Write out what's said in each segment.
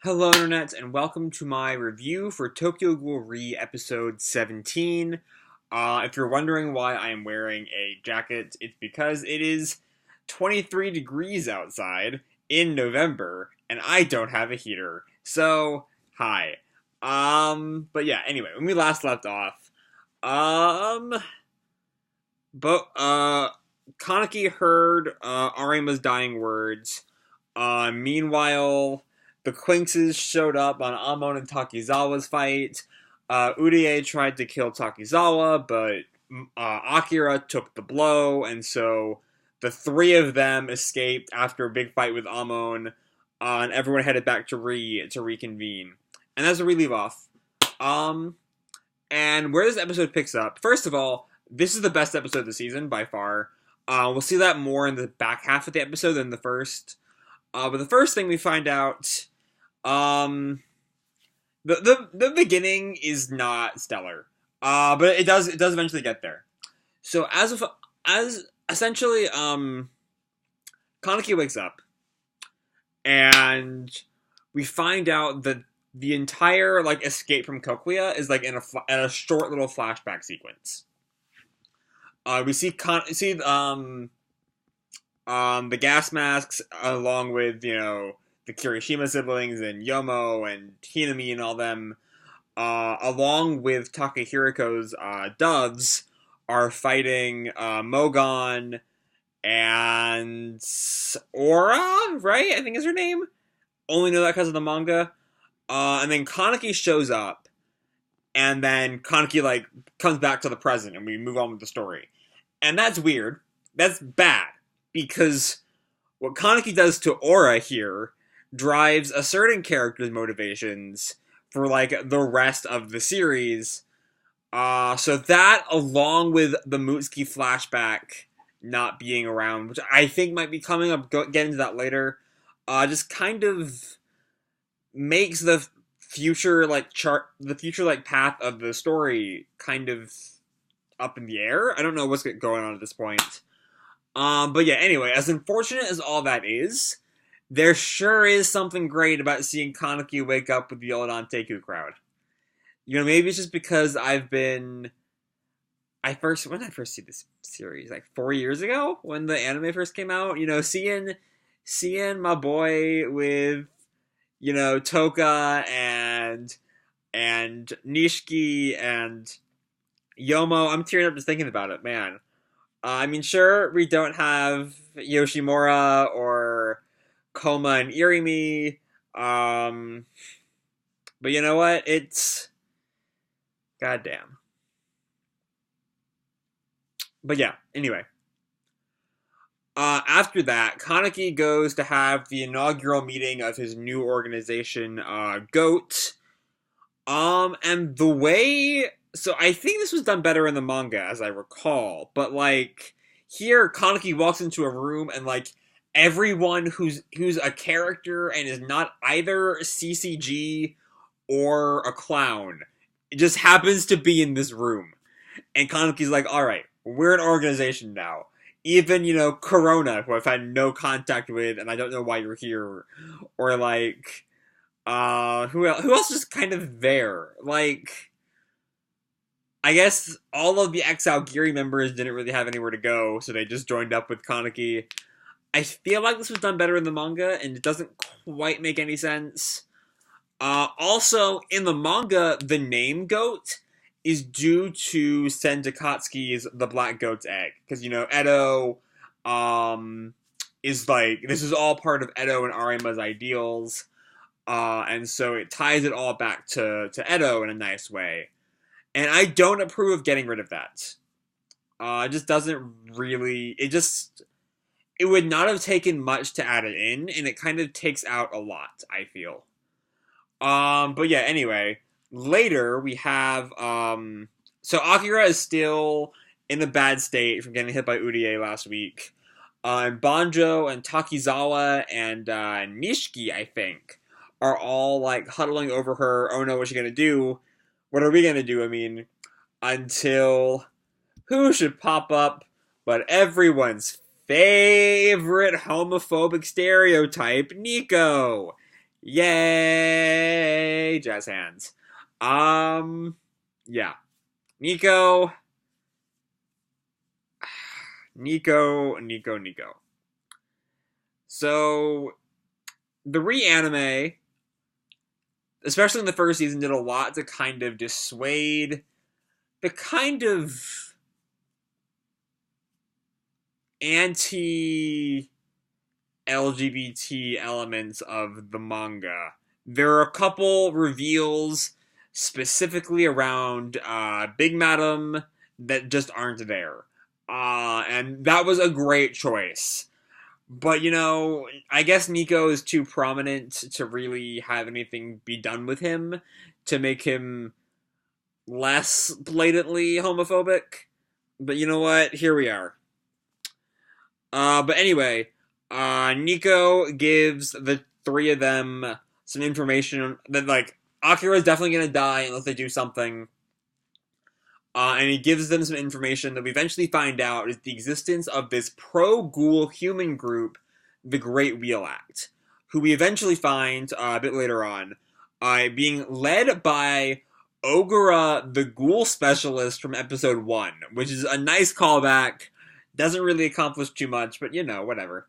Hello, Internet, and welcome to my review for Tokyo Ghoul Re Episode 17. If you're wondering why I am wearing a jacket, it's because it is 23 degrees outside in November, and I don't have a heater. So, hi. But yeah, anyway, when we last left off, um, Kaneki heard, Arima's dying words. Meanwhile, the Quinxes showed up on Amon and Takizawa's fight. Urie tried to kill Takizawa, but Akira took the blow, and so the three of them escaped after a big fight with Amon, and everyone headed back to reconvene. And that's where we leave off. And where this episode picks up, first of all, this is the best episode of the season by far. We'll see that more in the back half of the episode than the first. But the first thing we find out, the beginning is not stellar. But it does eventually get there. So as essentially, Kaneki wakes up, and we find out that the entire escape from Kokuya is in a short little flashback sequence. We see the gas masks, along with, the Kirishima siblings and Yomo and Hinami and all them, along with Takahiriko's doves, are fighting Mogon and Aura, right? I think is her name. Only know that because of the manga. And then Kaneki shows up, and then Kaneki comes back to the present, and we move on with the story. And that's weird. That's bad. Because what Kaneki does to Aura here drives a certain character's motivations for, the rest of the series. So that, along with the Mutsuki flashback not being around, which I think might be coming up, get into that later, just kind of makes the future, path of the story kind of up in the air. I don't know what's going on at this point. But yeah, anyway, as unfortunate as all that is, there sure is something great about seeing Kaneki wake up with the old Anteku crowd. Maybe it's just because when I first see this series, 4 years ago, when the anime first came out, seeing my boy with, Toka and Nishiki and Yomo, I'm tearing up just thinking about it, man. Sure, we don't have Yoshimura or Koma and Irimi, but you know what? It's goddamn. But yeah, anyway. After that, Kaneki goes to have the inaugural meeting of his new organization, GOAT. And the way... So I think this was done better in the manga, as I recall. But, here, Kaneki walks into a room, and, everyone who's a character and is not either CCG or a clown, it just happens to be in this room. And Kaneki's alright, we're an organization now. Even, Corona, who I've had no contact with, and I don't know why you're here. Or, who else is kind of there? I guess all of the Exile Giri members didn't really have anywhere to go, so they just joined up with Kaneki. I feel like this was done better in the manga, and it doesn't quite make any sense. Also, in the manga, the name Goat is due to Sen Takatsuki's The Black Goat's Egg. Because, Edo, is this is all part of Edo and Arima's ideals. And so it ties it all back to Edo in a nice way. And I don't approve of getting rid of that. It just doesn't really... It would not have taken much to add it in, and it kind of takes out a lot, I feel. But yeah, anyway. Later, we have... So Akira is still in a bad state from getting hit by Urie last week. And Banjo and Takizawa and Nishiki, I think, are all, huddling over her. Oh no, what's she gonna do? What are we gonna do? Until who should pop up but everyone's favorite homophobic stereotype, Nico. Yay! really jazz hands. Yeah. Nico. Nico. So, the reanime, especially in the first season, did a lot to kind of dissuade the kind of anti-LGBT elements of the manga. There are a couple reveals specifically around Big Madam that just aren't there. And that was a great choice. But, I guess Nico is too prominent to really have anything be done with him to make him less blatantly homophobic. But you know what? Here we are. But anyway, Nico gives the three of them some information that, like, Akira's definitely gonna die unless they do something. And he gives them some information that we eventually find out is the existence of this pro-Ghoul human group, the Great Wheel Act, who we eventually find a bit later on, being led by Ogura, the Ghoul specialist from episode 1, which is a nice callback. Doesn't really accomplish too much, but whatever.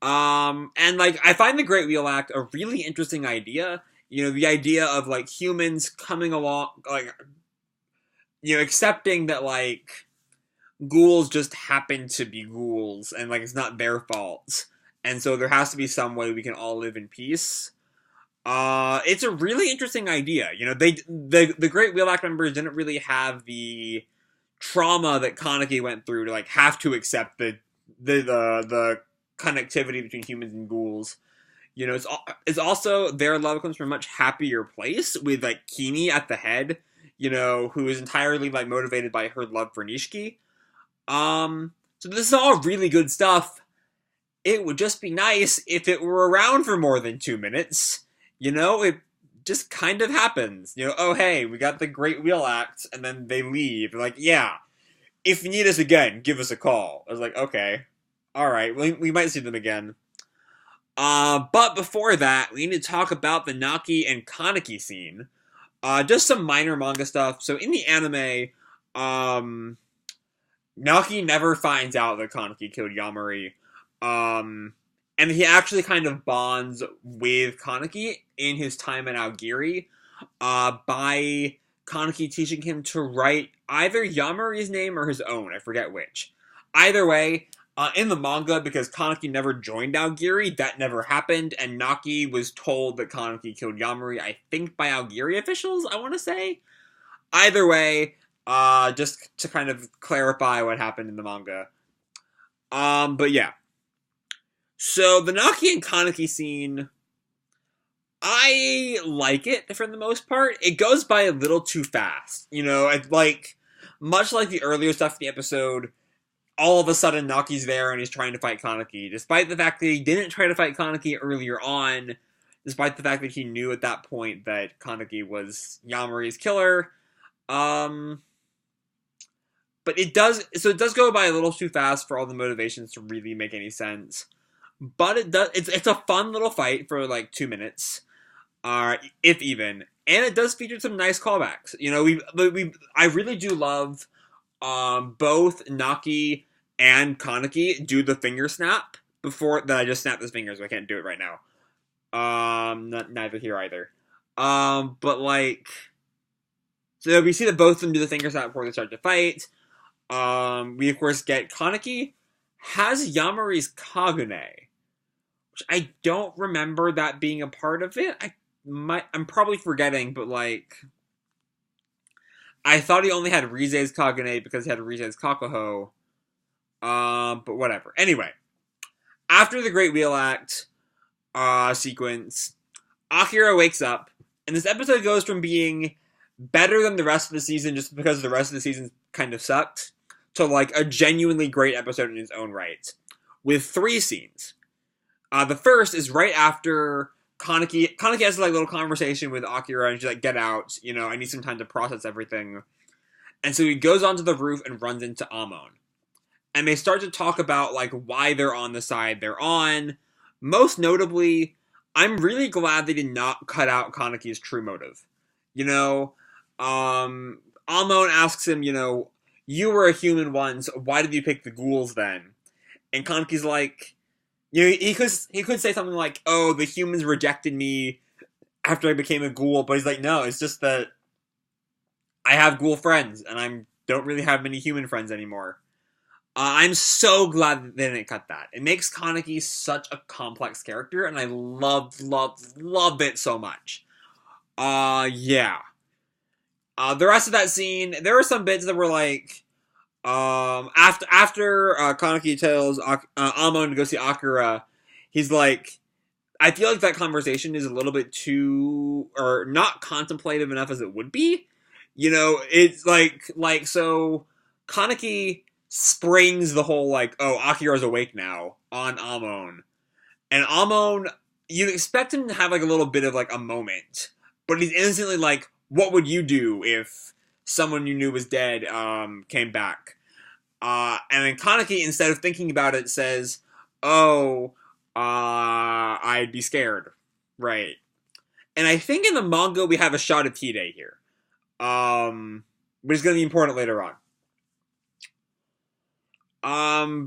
And like, I find the Great Wheel Act a really interesting idea. The idea of like humans coming along, like, accepting that like ghouls just happen to be ghouls and like it's not their fault. And so there has to be some way we can all live in peace. It's a really interesting idea. The Great Wheel Act members didn't really have the trauma that Kaneki went through to like have to accept the connectivity between humans and ghouls. It's also their love comes from a much happier place with like Kimi at the head, who is entirely like motivated by her love for Nishiki. So this is all really good stuff. It would just be nice if it were around for more than 2 minutes. It just kind of happens. Oh hey, we got the Great Wheel Act, and then they leave. They're like, yeah, if you need us again, give us a call. I was like, okay, alright, we might see them again. But before that, we need to talk about the Naki and Kaneki scene. Just some minor manga stuff. So in the anime, Naki never finds out that Kaneki killed Yamari. And he actually kind of bonds with Kaneki in his time at Aogiri, by Kaneki teaching him to write either Yamari's name or his own, I forget which. Either way, in the manga, because Kaneki never joined Aogiri, that never happened, and Naki was told that Kaneki killed Yamari, I think by Aogiri officials, I want to say? Either way, just to kind of clarify what happened in the manga. But yeah. So, the Naki and Kaneki scene, I like it for the most part. It goes by a little too fast. Much like the earlier stuff in the episode, all of a sudden Naki's there and he's trying to fight Kaneki, despite the fact that he didn't try to fight Kaneki earlier on, despite the fact that he knew at that point that Kaneki was Yamari's killer. But it does go by a little too fast for all the motivations to really make any sense. But it's a fun little fight for like 2 minutes, if even, and it does feature some nice callbacks. I really do love both Naki and Kaneki do the finger snap before that. I just snapped his fingers, so I can't do it right now. Neither here either. But like, so we see that both of them do the finger snap before they start to fight. We of course get Kaneki has Yamari's Kagune, which I don't remember that being a part of it. I'm probably forgetting, but like, I thought he only had Rize's Kagune because he had Rize's Kakuho. But whatever. Anyway, after the Great Wheel Act sequence, Akira wakes up, and this episode goes from being better than the rest of the season just because the rest of the season kind of sucked, to like a genuinely great episode in its own right, with 3 scenes. The first is right after Kaneki has like a little conversation with Akira, and she's like, get out, I need some time to process everything. And so he goes onto the roof and runs into Amon. And they start to talk about like why they're on the side they're on. Most notably, I'm really glad they did not cut out Kaneki's true motive. You know, Amon asks him, you were a human once, why did you pick the ghouls then? And Kaneki's like, he could say something like, oh, the humans rejected me after I became a ghoul, but he's like, no, it's just that I have ghoul friends, and I don't really have many human friends anymore. I'm so glad that they didn't cut that. It makes Kaneki such a complex character, and I love it so much. Yeah. The rest of that scene, there were some bits that were like, after Kaneki tells Amon to go see Akira, he's like, I feel like that conversation is a little bit too, or not contemplative enough as it would be. It's so Kaneki springs the whole like, oh, Akira's awake now on Amon. And Amon, you expect him to have like a little bit of like a moment, but he's instantly like, what would you do if someone you knew was dead came back? And then Kaneki, instead of thinking about it, says, oh, I'd be scared. Right. And I think in the manga we have a shot of Hide here. Which is going to be important later on.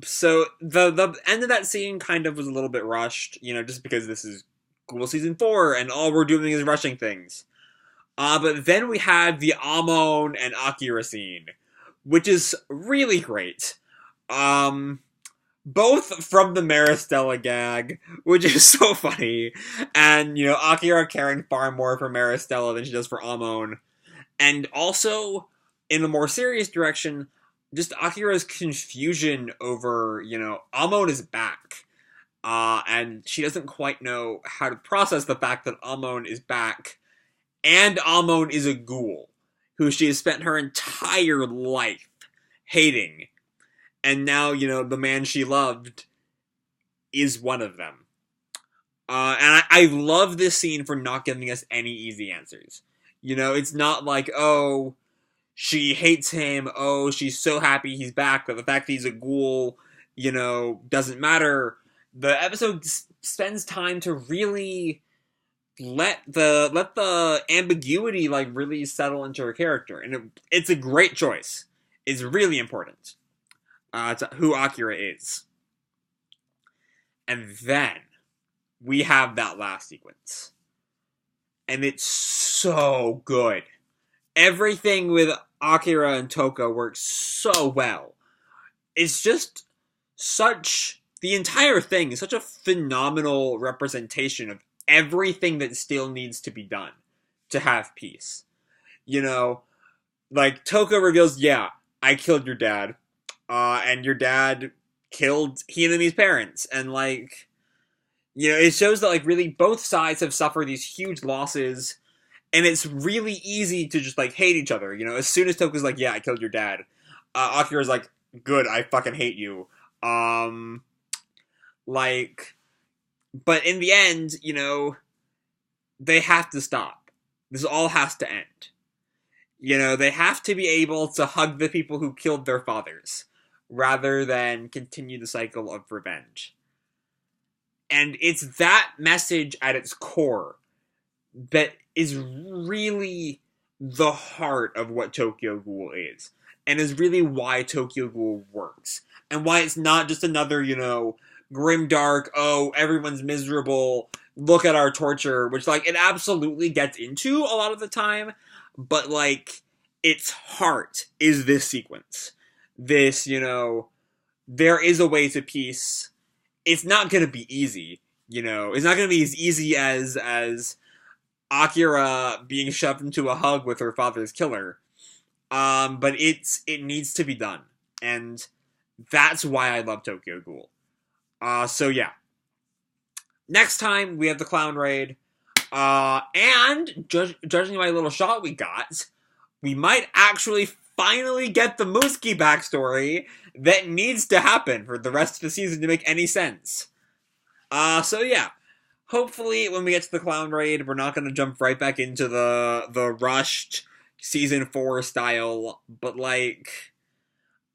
So the end of that scene kind of was a little bit rushed, just because this is Ghoul Season 4, and all we're doing is rushing things. But then we had the Amon and Akira scene, which is really great. Both from the Maristella gag, which is so funny, and, Akira caring far more for Maristella than she does for Amon. And also, in a more serious direction, just Akira's confusion over, Amon is back. And she doesn't quite know how to process the fact that Amon is back, and Amon is a ghoul, who she has spent her entire life hating. And now, the man she loved is one of them. And I love this scene for not giving us any easy answers. It's not like, oh, she hates him, oh, she's so happy he's back, but the fact that he's a ghoul, doesn't matter. The episode spends time to really let the ambiguity, like, really settle into her character. And it's a great choice. It's really important to who Akira is. And then we have that last sequence. And it's so good. Everything with Akira and Toka works so well. It's just the entire thing is such a phenomenal representation of everything that still needs to be done to have peace. Like, Toka reveals, yeah, I killed your dad. And your dad killed Hinami's parents. And, like, it shows that, like, really both sides have suffered these huge losses, and it's really easy to just, like, hate each other. As soon as Toka's like, yeah, I killed your dad, Akira's like, good, I fucking hate you. But in the end, they have to stop. This all has to end. They have to be able to hug the people who killed their fathers, rather than continue the cycle of revenge. And it's that message at its core that is really the heart of what Tokyo Ghoul is. And is really why Tokyo Ghoul works. And why it's not just another, grim dark, oh, everyone's miserable, look at our torture, which, like, it absolutely gets into a lot of the time. But, like, its heart is this sequence. This, there is a way to peace. It's not going to be easy, It's not going to be as easy as Akira being shoved into a hug with her father's killer. But it needs to be done. And that's why I love Tokyo Ghoul. So yeah. Next time, we have the Clown Raid. And, judging by a little shot we got, we might actually finally get the Musuki backstory that needs to happen for the rest of the season to make any sense. So yeah. Hopefully, when we get to the Clown Raid, we're not going to jump right back into the rushed Season 4 style, but, like,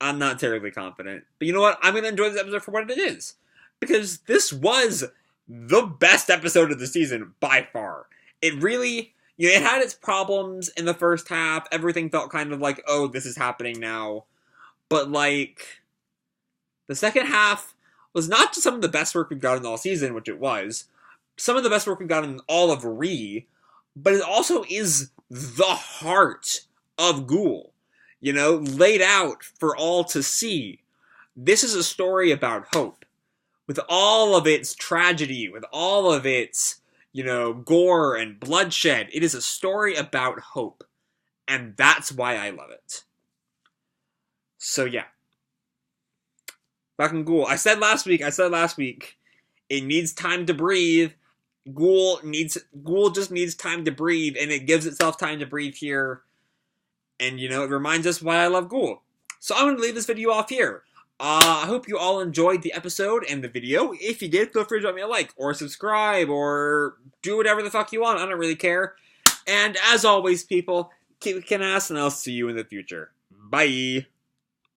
I'm not terribly confident. But you know what? I'm going to enjoy this episode for what it is. Because this was the best episode of the season by far. It really, it had its problems in the first half. Everything felt kind of like, oh, this is happening now. But, like, the second half was not just some of the best work we've gotten all season, which it was, some of the best work we've gotten all of Re, but it also is the heart of Ghoul. Laid out for all to see. This is a story about hope. With all of its tragedy, with all of its, gore and bloodshed, it is a story about hope. And that's why I love it. So yeah. Fucking Ghoul. I said last week, it needs time to breathe. Ghoul just needs time to breathe, and it gives itself time to breathe here. And, it reminds us why I love Ghoul. So I'm going to leave this video off here. I hope you all enjoyed the episode and the video. If you did, feel free to drop me a like, or subscribe, or do whatever the fuck you want. I don't really care. And as always, people, keep kicking ass, and I'll see you in the future. Bye!